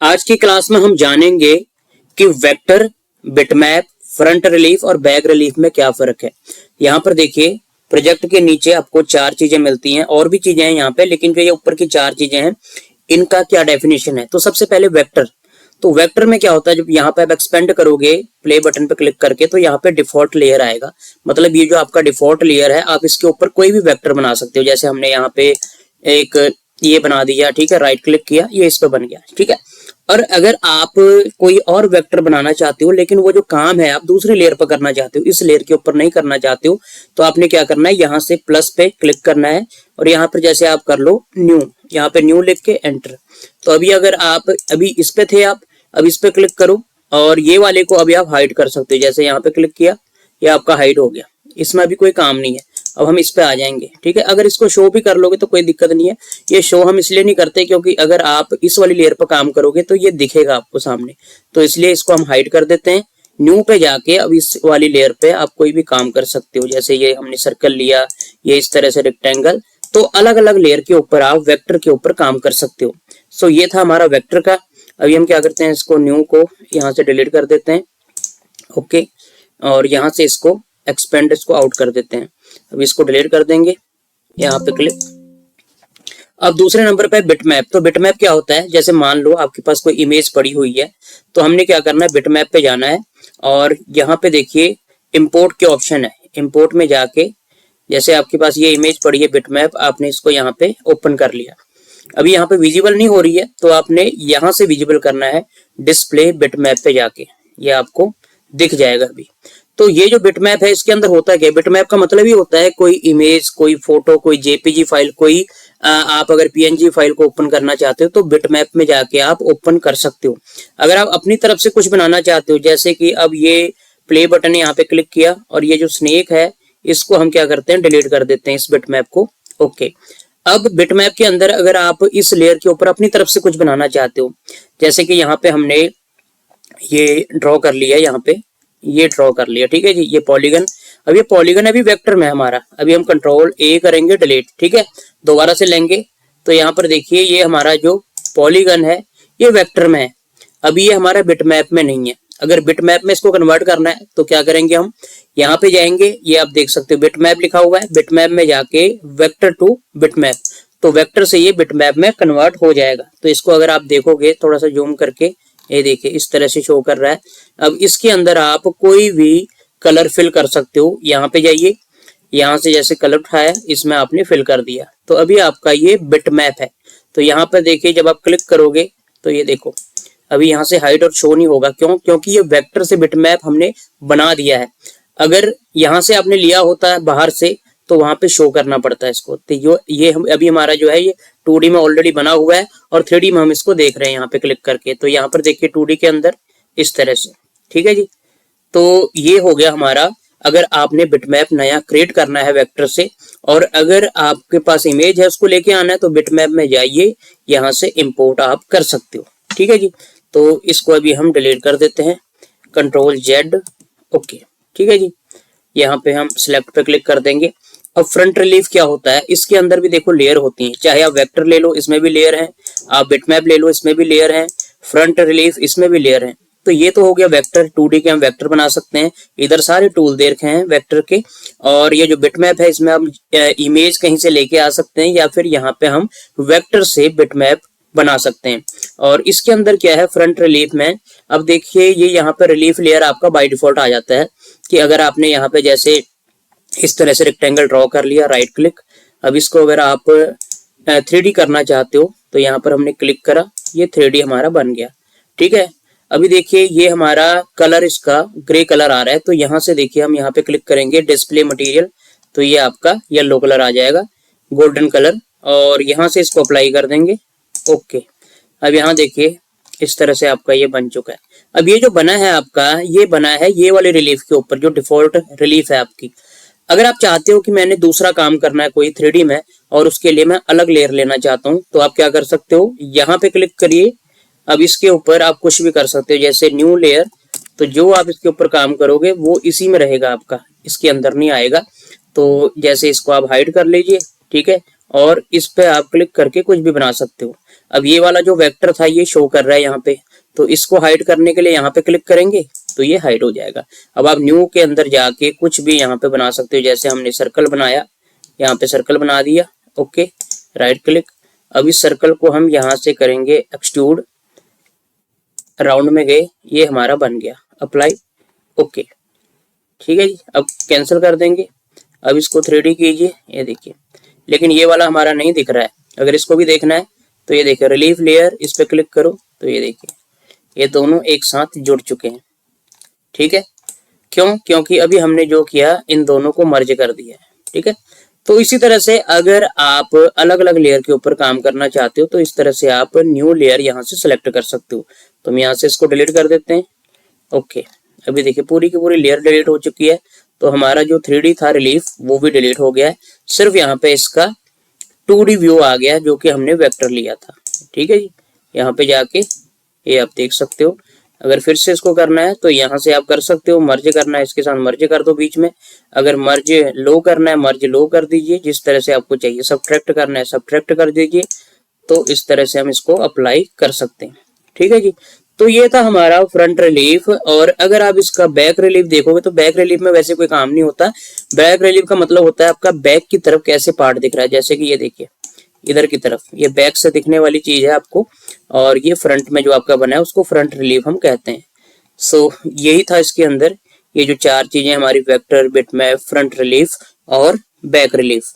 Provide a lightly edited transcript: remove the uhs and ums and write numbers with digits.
आज की क्लास में हम जानेंगे कि वेक्टर, बिटमैप, फ्रंट रिलीफ और बैक रिलीफ में क्या फर्क है। यहाँ पर देखिए प्रोजेक्ट के नीचे आपको चार चीजें मिलती हैं, और भी चीजें हैं यहाँ पे, लेकिन जो ये ऊपर की चार चीजें हैं इनका क्या डेफिनेशन है। तो सबसे पहले वेक्टर। तो वेक्टर में क्या होता है, जब यहाँ पे आप एक्सपेंड करोगे प्ले बटन पे क्लिक करके तो यहाँ पे डिफॉल्ट लेयर आएगा। मतलब ये जो आपका डिफॉल्ट लेयर है, आप इसके ऊपर कोई भी वेक्टर बना सकते हो। जैसे हमने यहाँ पे एक ये बना दिया, ठीक है, राइट क्लिक किया, ये इस पे बन गया, ठीक है। और अगर आप कोई और वेक्टर बनाना चाहते हो, लेकिन वो जो काम है आप दूसरी लेयर पर करना चाहते हो, इस लेयर के ऊपर नहीं करना चाहते हो, तो आपने क्या करना है, यहाँ से प्लस पे क्लिक करना है और यहाँ पर जैसे आप कर लो न्यू, यहाँ पे न्यू लिख के एंटर। तो अभी अगर आप अभी इस पे थे, आप अब इस पे क्लिक करो और ये वाले को अभी आप हाइड कर सकते हो। जैसे यहाँ पे क्लिक किया, ये आपका हाइड हो गया, इसमें अभी कोई काम नहीं है। अब हम इस पे आ जाएंगे, ठीक है। अगर इसको शो भी कर लोगे तो कोई दिक्कत नहीं है। ये शो हम इसलिए नहीं करते क्योंकि अगर आप इस वाली लेयर पर काम करोगे तो ये दिखेगा आपको सामने, तो इसलिए इसको हम हाइड कर देते हैं। न्यू पे जाके अब इस वाली लेयर पे आप कोई भी काम कर सकते हो। जैसे ये हमने सर्कल लिया, ये इस तरह से रेक्टेंगल, तो अलग अलग लेयर के ऊपर आप वेक्टर के ऊपर काम कर सकते हो। सो ये था हमारा वेक्टर का। अभी हम क्या करते हैं, इसको न्यू को यहाँ से डिलीट कर देते हैं, ओके, और यहाँ से इसको एक्सपेंड, इसको आउट कर देते हैं। अब इसको डिलीट कर देंगे, यहाँ पे क्लिक। अब दूसरे नंबर पे बिटमैप। तो बिटमैप क्या होता है, जैसे मान लो आपके पास कोई इमेज पड़ी हुई है, तो हमने क्या करना है, बिटमैप पे जाना है और यहाँ पे देखिए इंपोर्ट के ऑप्शन है। इंपोर्ट में जाके जैसे आपके पास ये इमेज पड़ी है बिटमैप, आपने इसको यहाँ पे ओपन कर लिया। अभी यहाँ पे विजिबल नहीं हो रही है, तो आपने यहाँ से विजिबल करना है, डिस्प्ले बिटमैप पे जाके ये आपको दिख जाएगा अभी। तो ये जो बिटमैप है इसके अंदर होता है क्या, बिटमैप का मतलब ही होता है कोई इमेज, कोई फोटो, कोई जेपीजी फाइल, कोई आप अगर पीएनजी फाइल को ओपन करना चाहते हो तो बिटमैप में जाके आप ओपन कर सकते हो। अगर आप अपनी तरफ से कुछ बनाना चाहते हो, जैसे कि अब ये प्ले बटन यहाँ पे क्लिक किया और ये जो स्नेक है इसको हम क्या करते हैं, डिलीट कर देते हैं इस बिटमैप को, ओके। अब बिटमैप के अंदर अगर आप इस लेयर के ऊपर अपनी तरफ से कुछ बनाना चाहते हो, जैसे कि यहाँ पे हमने ये ड्रॉ कर लिया, यहाँ पे ये ड्रॉ कर लिया, ठीक है जी, ये पॉलीगन। अब ये पॉलीगन अभी वेक्टर में हमारा, अभी हम कंट्रोल ए करेंगे, डिलीट, ठीक है, दोबारा से लेंगे तो यहाँ पर देखिए ये हमारा जो पॉलीगन है ये वेक्टर में है, अभी ये हमारा बिटमैप में नहीं है। अगर बिटमैप में इसको कन्वर्ट करना है तो क्या करेंगे, हम यहाँ पे जाएंगे, ये आप देख सकते हो बिटमैप लिखा हुआ है, बिटमैप में जाके वेक्टर टू बिटमैप, तो वेक्टर से ये बिटमैप में कन्वर्ट हो जाएगा। तो इसको अगर आप देखोगे थोड़ा सा जूम करके, ये देखिए इस तरह से शो कर रहा है। अब इसके अंदर आप कोई भी कलर फिल कर सकते हो। यहाँ पे जाइए, यहाँ से जैसे कलर उठाया इसमें आपने फिल कर दिया, तो अभी आपका ये बिटमैप है। तो यहाँ पर देखिए जब आप क्लिक करोगे तो ये देखो अभी यहाँ से हाइड और शो नहीं होगा, क्यों, क्योंकि ये वेक्टर से बिटमैप हमने बना दिया है। अगर यहाँ से आपने लिया होता है बाहर से तो वहां पे शो करना पड़ता है इसको। तो ये हम अभी हमारा जो है ये 2D में ऑलरेडी बना हुआ है और 3D में हम इसको देख रहे हैं यहाँ पे क्लिक करके। तो यहाँ पर देखिए 2D के अंदर इस तरह से, ठीक है जी। तो ये हो गया हमारा, अगर आपने बिटमैप नया क्रिएट करना है वेक्टर से, और अगर आपके पास इमेज है उसको लेके आना है तो बिटमैप में जाइए, यहाँ से इंपोर्ट आप कर सकते हो, ठीक है जी। तो इसको अभी हम डिलीट कर देते हैं, कंट्रोल जेड, ओके, ठीक है जी। यहाँ पे हम सिलेक्ट पे क्लिक कर देंगे। अब फ्रंट रिलीफ क्या होता है, इसके अंदर भी देखो लेयर होती हैं, चाहे आप वेक्टर ले लो इसमें भी लेयर है, आप बिटमैप ले लो इसमें भी लेयर है, फ्रंट रिलीफ इसमें भी लेयर है। तो ये तो हो गया वेक्टर, 2D के हम वेक्टर बना सकते हैं, इधर सारे टूल दे रखे हैं वेक्टर के। और ये जो बिटमैप है इसमें हम इमेज कहीं से लेके आ सकते हैं या फिर यहाँ पे हम वेक्टर से बिटमैप बना सकते हैं। और इसके अंदर क्या है फ्रंट रिलीफ में, अब देखिए ये यहाँ पे रिलीफ लेयर आपका बाय डिफॉल्ट आ जाता है कि अगर आपने यहाँ पे जैसे इस तरह से रेक्टेंगल ड्रॉ कर लिया, राइट क्लिक, अब इसको अगर आप 3D करना चाहते हो तो यहाँ पर हमने क्लिक करा, ये 3D हमारा बन गया, ठीक है। अभी देखिए ये हमारा कलर इसका ग्रे कलर आ रहा है, तो यहाँ से देखिए हम यहाँ पे क्लिक करेंगे डिस्प्ले मटेरियल, तो ये आपका येलो कलर आ जाएगा, गोल्डन कलर, और यहाँ से इसको अप्लाई कर देंगे, ओके। अब यहाँ देखिए इस तरह से आपका ये बन चुका है। अब ये जो बना है आपका, ये बना है ये वाले रिलीफ के ऊपर जो डिफॉल्ट रिलीफ है आपकी। अगर आप चाहते हो कि मैंने दूसरा काम करना है कोई 3D में और उसके लिए मैं अलग लेयर लेना चाहता हूँ, तो आप क्या कर सकते हो, यहाँ पे क्लिक करिए। अब इसके ऊपर आप कुछ भी कर सकते हो, जैसे न्यू लेयर, तो जो आप इसके ऊपर काम करोगे वो इसी में रहेगा आपका, इसके अंदर नहीं आएगा। तो जैसे इसको आप हाइड कर लीजिए, ठीक है, और इस पे आप क्लिक करके कुछ भी बना सकते हो। अब ये वाला जो वेक्टर था ये शो कर रहा है यहाँ पे, तो इसको हाइड करने के लिए यहाँ पे क्लिक करेंगे तो ये हाइड हो जाएगा। अब आप न्यू के अंदर जाके कुछ भी यहाँ पे बना सकते हो, जैसे हमने सर्कल बनाया, यहाँ पे सर्कल बना दिया, ओके, राइट क्लिक। अब इस सर्कल को हम यहाँ से करेंगे एक्सट्रूड, राउंड में गए, ये हमारा बन गया, अप्लाई, ओके, ठीक है जी। अब कैंसिल कर देंगे। अब इसको 3D कीजिए, ये देखिए, लेकिन ये वाला हमारा नहीं दिख रहा है। अगर इसको भी देखना है तो ये देखिए रिलीफ लेयर, इस पे क्लिक करो तो ये देखिए ये दोनों एक साथ जुड़ चुके हैं, ठीक है। क्यों? क्योंकि अभी हमने जो किया इन दोनों को मर्ज कर दिया है, ठीक है। तो इसी तरह से अगर आप अलग अलग लेयर के ऊपर काम करना चाहते हो तो इस तरह से आप न्यू लेयर यहाँ से सिलेक्ट कर सकते हो। तो हम यहाँ से इसको डिलीट कर देते हैं, ओके। अभी देखिए पूरी की पूरी लेयर डिलीट हो चुकी है। तो हमारा जो 3D था रिलीफ वो भी डिलीट हो गया है, सिर्फ यहाँ पे इसका 2D व्यू आ गया जो कि हमने वेक्टर लिया था, ठीक है जी। यहाँ पे जाके ये आप देख सकते हो। अगर फिर से इसको करना है तो यहाँ से आप कर सकते हो, मर्ज करना है इसके साथ मर्ज कर दो बीच में, अगर मर्ज लो करना है मर्ज लो कर दीजिए, जिस तरह से आपको चाहिए। सब्ट्रैक्ट करना है सब्ट्रैक्ट कर दीजिए। तो इस तरह से हम इसको अप्लाई कर सकते हैं, ठीक है जी। तो ये था हमारा फ्रंट रिलीफ। और अगर आप इसका बैक रिलीफ देखोगे तो बैक रिलीफ में वैसे कोई काम नहीं होता। बैक रिलीफ का मतलब होता है आपका बैक की तरफ कैसे पार्ट दिख रहा है, जैसे कि ये देखिए इधर की तरफ ये बैक से दिखने वाली चीज है आपको, और ये फ्रंट में जो आपका बना है उसको फ्रंट रिलीफ हम कहते हैं। सो यही था इसके अंदर, ये जो 4 चीजें हमारी वेक्टर, बिटमैप, फ्रंट रिलीफ और बैक रिलीफ।